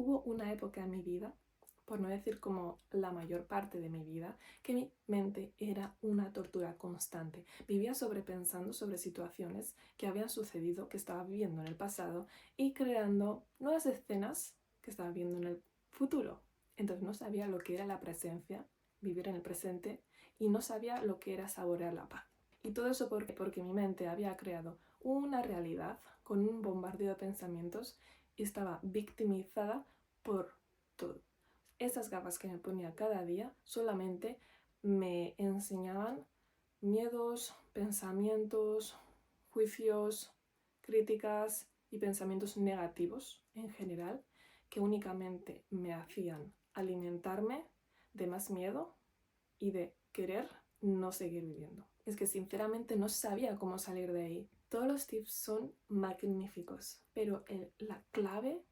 Hubo una época en mi vida, por no decir como la mayor parte de mi vida, que mi mente era una tortura constante. Vivía sobrepensando sobre situaciones que habían sucedido, que estaba viviendo en el pasado y creando nuevas escenas que estaba viendo en el futuro. Entonces no sabía lo que era la presencia, vivir en el presente, y no sabía lo que era saborear la paz. Y todo eso porque mi mente había creado una realidad con un bombardeo de pensamientos y estaba victimizada por todo. Esas gafas que me ponía cada día solamente me enseñaban miedos, pensamientos, juicios, críticas y pensamientos negativos en general, que únicamente me hacían alimentarme de más miedo y de querer no seguir viviendo. Es que sinceramente no sabía cómo salir de ahí. Todos los tips son magníficos, pero la clave,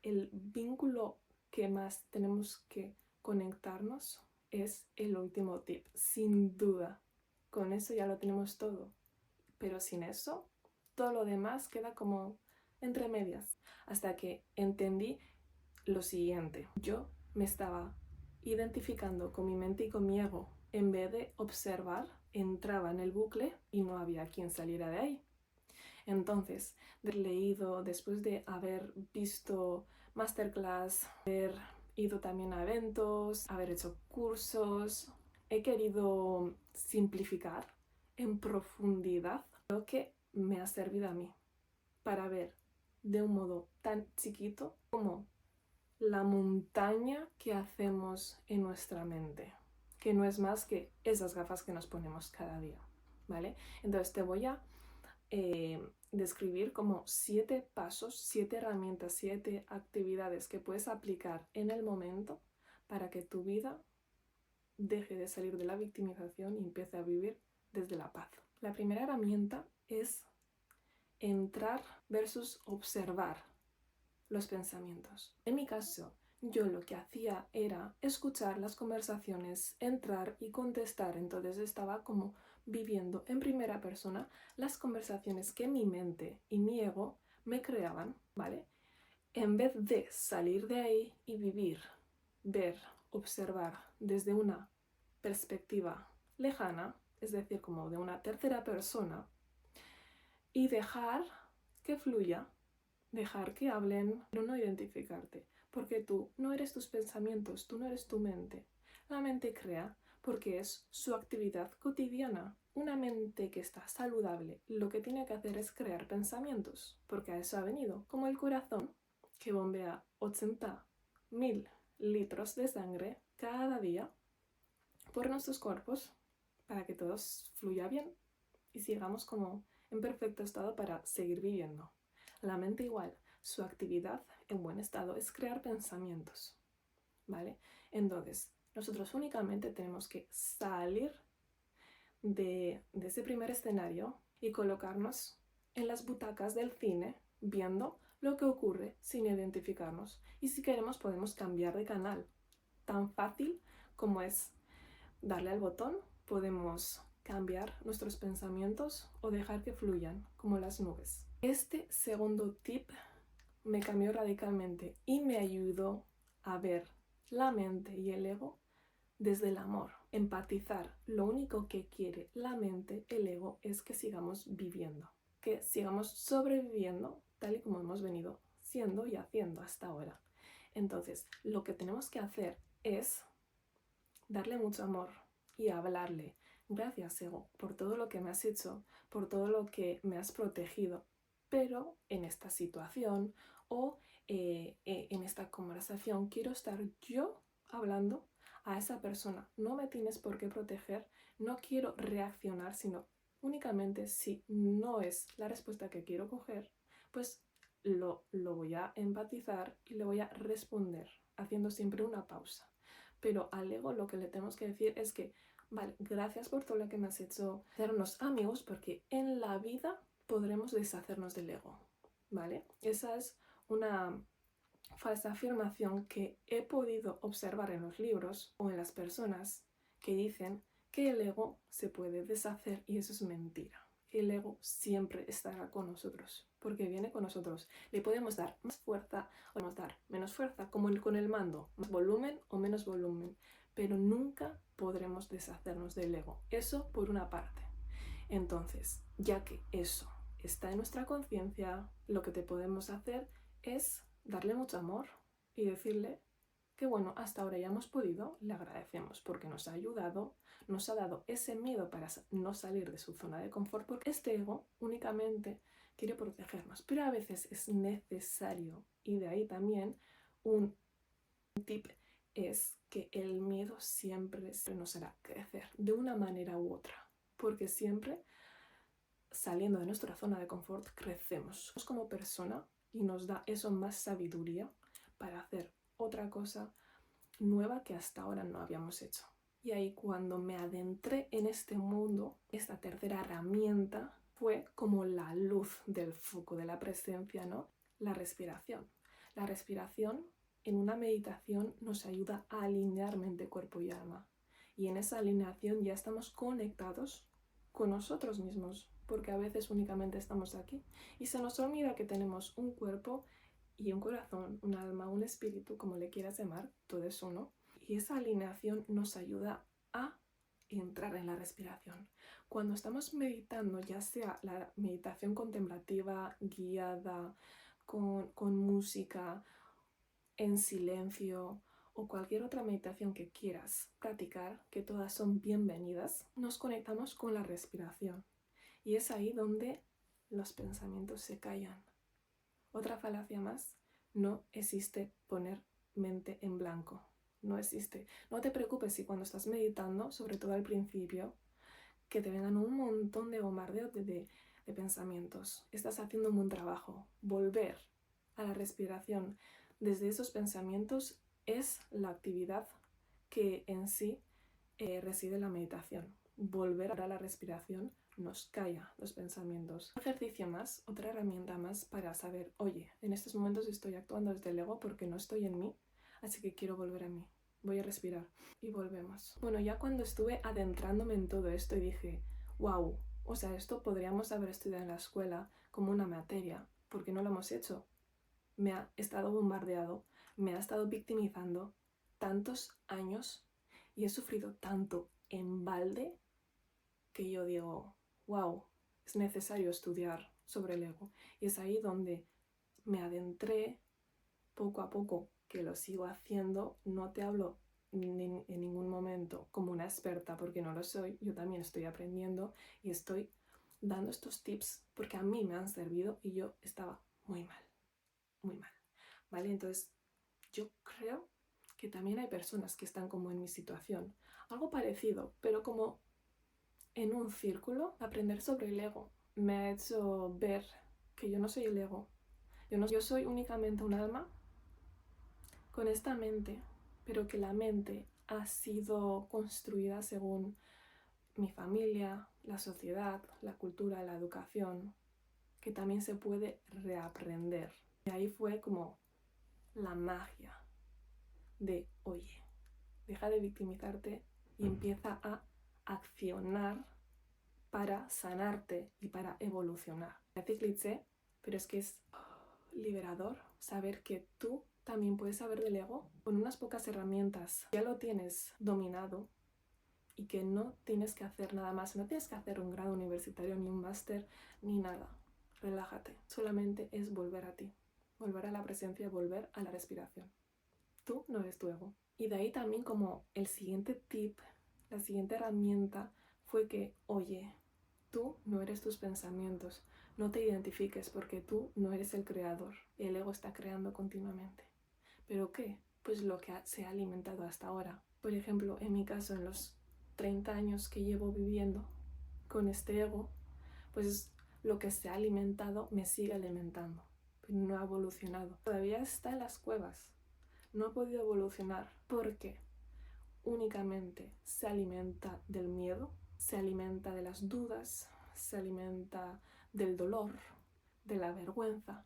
el vínculo que más tenemos que conectarnos es el último tip, sin duda. Con eso ya lo tenemos todo, pero sin eso, todo lo demás queda como entre medias. Hasta que entendí lo siguiente: yo me estaba identificando con mi mente y con mi ego. En vez de observar, entraba en el bucle y no había quien saliera de ahí. Entonces, de haber leído, después de haber visto masterclass, haber ido también a eventos, haber hecho cursos, he querido simplificar en profundidad lo que me ha servido a mí para ver de un modo tan chiquito como la montaña que hacemos en nuestra mente, que no es más que esas gafas que nos ponemos cada día, ¿vale? Entonces te voy a describir como 7 pasos, 7 herramientas, 7 actividades que puedes aplicar en el momento para que tu vida deje de salir de la victimización y empiece a vivir desde la paz. La primera herramienta es entrar versus observar los pensamientos. En mi caso, yo lo que hacía era escuchar las conversaciones, entrar y contestar. Entonces estaba como viviendo en primera persona las conversaciones que mi mente y mi ego me creaban, ¿vale? En vez de salir de ahí y vivir, ver, observar desde una perspectiva lejana, es decir, como de una tercera persona, y dejar que fluya, dejar que hablen, pero no identificarte, porque tú no eres tus pensamientos, tú no eres tu mente. La mente crea porque es su actividad cotidiana. Una mente que está saludable lo que tiene que hacer es crear pensamientos, porque a eso ha venido, como el corazón que bombea 80.000 litros de sangre cada día por nuestros cuerpos para que todo fluya bien y sigamos como en perfecto estado para seguir viviendo. La mente igual, su actividad en buen estado es crear pensamientos, ¿vale? Entonces, nosotros únicamente tenemos que salir de ese primer escenario y colocarnos en las butacas del cine viendo lo que ocurre sin identificarnos. Y si queremos podemos cambiar de canal. Tan fácil como es darle al botón, podemos cambiar nuestros pensamientos o dejar que fluyan como las nubes. Este segundo tip me cambió radicalmente y me ayudó a ver la mente y el ego desde el amor. Empatizar. Lo único que quiere la mente, el ego, es que sigamos viviendo, que sigamos sobreviviendo tal y como hemos venido siendo y haciendo hasta ahora. Entonces, lo que tenemos que hacer es darle mucho amor y hablarle. Gracias, ego, por todo lo que me has hecho, por todo lo que me has protegido, pero en esta situación o en esta conversación quiero estar yo hablando a esa persona. No me tienes por qué proteger, no quiero reaccionar, sino únicamente si no es la respuesta que quiero coger, pues lo voy a empatizar y le voy a responder, haciendo siempre una pausa. Pero al ego lo que le tenemos que decir es que, vale, gracias por todo lo que me has hecho, hacernos amigos, porque en la vida podremos deshacernos del ego, ¿vale? Esa es una falsa afirmación que he podido observar en los libros o en las personas que dicen que el ego se puede deshacer, y eso es mentira. El ego siempre estará con nosotros. porque viene con nosotros. Le podemos dar más fuerza o podemos dar menos fuerza, como con el mando, más volumen o menos volumen, pero nunca podremos deshacernos del ego. Eso por una parte. Entonces, ya que eso está en nuestra conciencia, lo que te podemos hacer es darle mucho amor y decirle que bueno, hasta ahora ya hemos podido, le agradecemos porque nos ha ayudado, nos ha dado ese miedo para no salir de su zona de confort, porque este ego únicamente quiere protegernos, pero a veces es necesario, y de ahí también un tip es que el miedo siempre nos hará crecer de una manera u otra, porque siempre saliendo de nuestra zona de confort crecemos como persona y nos da eso más sabiduría para hacer otra cosa nueva que hasta ahora no habíamos hecho. Y ahí cuando me adentré en este mundo, esta tercera herramienta fue como la luz del foco de la presencia, ¿no? La respiración. La respiración en una meditación nos ayuda a alinear mente, cuerpo y alma. Y en esa alineación ya estamos conectados con nosotros mismos, porque a veces únicamente estamos aquí y se nos olvida que tenemos un cuerpo y un corazón, un alma, un espíritu, como le quieras llamar, todo es uno. Y esa alineación nos ayuda a entrar en la respiración. Cuando estamos meditando, ya sea la meditación contemplativa, guiada, con música, en silencio o cualquier otra meditación que quieras practicar, que todas son bienvenidas, nos conectamos con la respiración. Y es ahí donde los pensamientos se callan. Otra falacia más, no existe poner mente en blanco. No existe. No te preocupes si cuando estás meditando, sobre todo al principio, que te vengan un montón de bombardeos de pensamientos. Estás haciendo un buen trabajo. Volver a la respiración desde esos pensamientos es la actividad que en sí reside la meditación. Volver a la respiración nos calla los pensamientos. Un ejercicio más, otra herramienta más para saber, oye, en estos momentos estoy actuando desde el ego porque no estoy en mí, así que quiero volver a mí. Voy a respirar y volvemos. Bueno, ya cuando estuve adentrándome en todo esto y dije, wow, o sea, esto podríamos haber estudiado en la escuela como una materia, ¿por qué no lo hemos hecho? Me ha estado bombardeado, me ha estado victimizando tantos años y he sufrido tanto en balde que yo digo, wow, es necesario estudiar sobre el ego. Y es ahí donde me adentré poco a poco, que lo sigo haciendo. No te hablo en ningún momento como una experta porque no lo soy, yo también estoy aprendiendo y estoy dando estos tips porque a mí me han servido y yo estaba muy mal, ¿vale? Entonces yo creo que también hay personas que están como en mi situación, algo parecido, pero como en un círculo. Aprender sobre el ego me ha hecho ver que yo no soy el ego, yo soy únicamente un alma con esta mente, pero que la mente ha sido construida según mi familia, la sociedad, la cultura, la educación, que también se puede reaprender. Y ahí fue como la magia de, oye, deja de victimizarte y empieza a accionar para sanarte y para evolucionar. Parece cliché, pero es que es liberador saber que tú también puedes saber del ego con unas pocas herramientas. Ya lo tienes dominado y que no tienes que hacer nada más. No tienes que hacer un grado universitario, ni un máster, ni nada. Relájate. Solamente es volver a ti. Volver a la presencia, volver a la respiración. Tú no eres tu ego. Y de ahí también como el siguiente tip, la siguiente herramienta fue que, oye, tú no eres tus pensamientos, no te identifiques porque tú no eres el creador. El ego está creando continuamente. ¿Pero qué? Pues lo que se ha alimentado hasta ahora. Por ejemplo, en mi caso, en los 30 años que llevo viviendo con este ego, pues lo que se ha alimentado me sigue alimentando, pero no ha evolucionado. Todavía está en las cuevas, no ha podido evolucionar porque únicamente se alimenta del miedo, se alimenta de las dudas, se alimenta del dolor, de la vergüenza.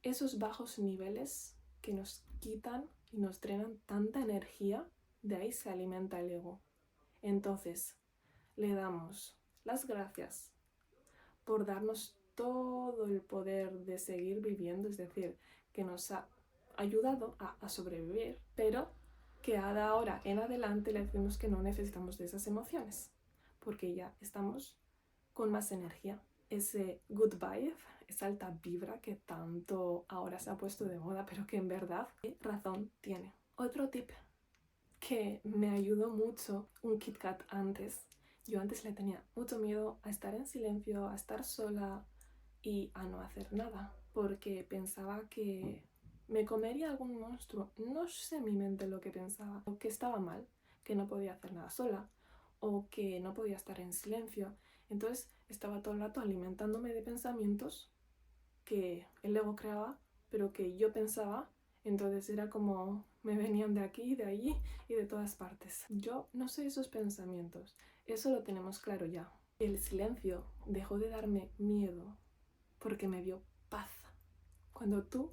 Esos bajos niveles que nos quitan y nos drenan tanta energía, de ahí se alimenta el ego. Entonces, le damos las gracias por darnos todo el poder de seguir viviendo, es decir, que nos ha ayudado a sobrevivir, pero que ahora en adelante le decimos que no necesitamos de esas emociones, porque ya estamos con más energía. Ese good vibe, esa alta vibra que tanto ahora se ha puesto de moda, pero que en verdad razón tiene. Otro tip que me ayudó mucho, un Kit Kat antes. Yo antes le tenía mucho miedo a estar en silencio, a estar sola y a no hacer nada, porque pensaba que me comería algún monstruo. No sé en mi mente lo que pensaba, o que estaba mal, que no podía hacer nada sola, o que no podía estar en silencio. Entonces estaba todo el rato alimentándome de pensamientos que el ego creaba, pero que yo pensaba. Entonces era como me venían de aquí, de allí y de todas partes. Yo no sé esos pensamientos, eso lo tenemos claro ya. El silencio dejó de darme miedo porque me dio paz. Cuando tú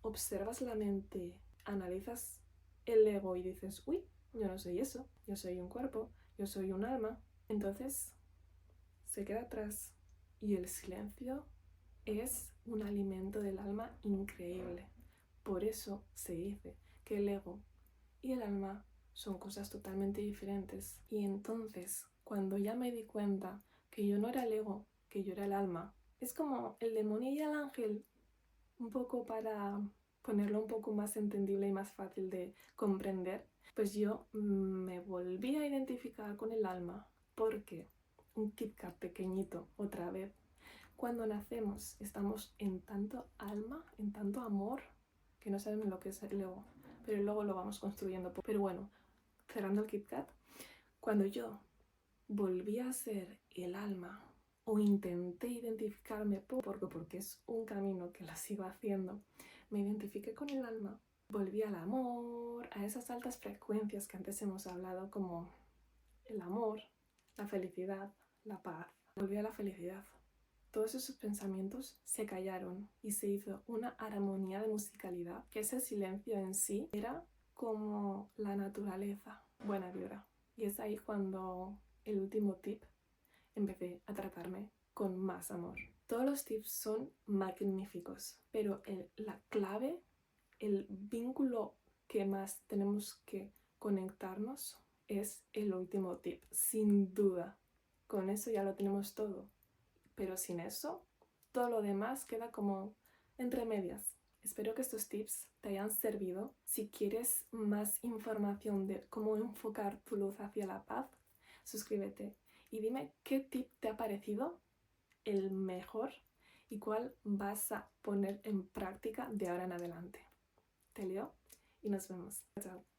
observas la mente, analizas el ego y dices, uy, yo no soy eso, yo soy un cuerpo, yo soy un alma, entonces se queda atrás y el silencio es un alimento del alma increíble. Por eso se dice que el ego y el alma son cosas totalmente diferentes. Y entonces, cuando ya me di cuenta que yo no era el ego, que yo era el alma, es como el demonio y el ángel, un poco para ponerlo un poco más entendible y más fácil de comprender, pues yo me volví a identificar con el alma porque un Kit Kat pequeñito, otra vez, cuando nacemos estamos en tanto alma, en tanto amor, que no sabemos lo que es el ego, pero luego lo vamos construyendo. Pero bueno, cerrando el Kit Kat, cuando yo volví a ser el alma o intenté identificarme porque es un camino que la sigo haciendo, me identifiqué con el alma, volví al amor, a esas altas frecuencias que antes hemos hablado, como el amor, la felicidad, la paz. Volví a la felicidad. Todos esos pensamientos se callaron y se hizo una armonía de musicalidad, que ese silencio en sí era como la naturaleza, buena vibra. Y es ahí cuando el último tip empecé a tratarme con más amor. Todos los tips son magníficos, pero la clave, el vínculo que más tenemos que conectarnos es el último tip, sin duda. Con eso ya lo tenemos todo, pero sin eso, todo lo demás queda como entre medias. Espero que estos tips te hayan servido. Si quieres más información de cómo enfocar tu luz hacia la paz, suscríbete y dime qué tip te ha parecido el mejor y cuál vas a poner en práctica de ahora en adelante. Te leo y nos vemos. Chao.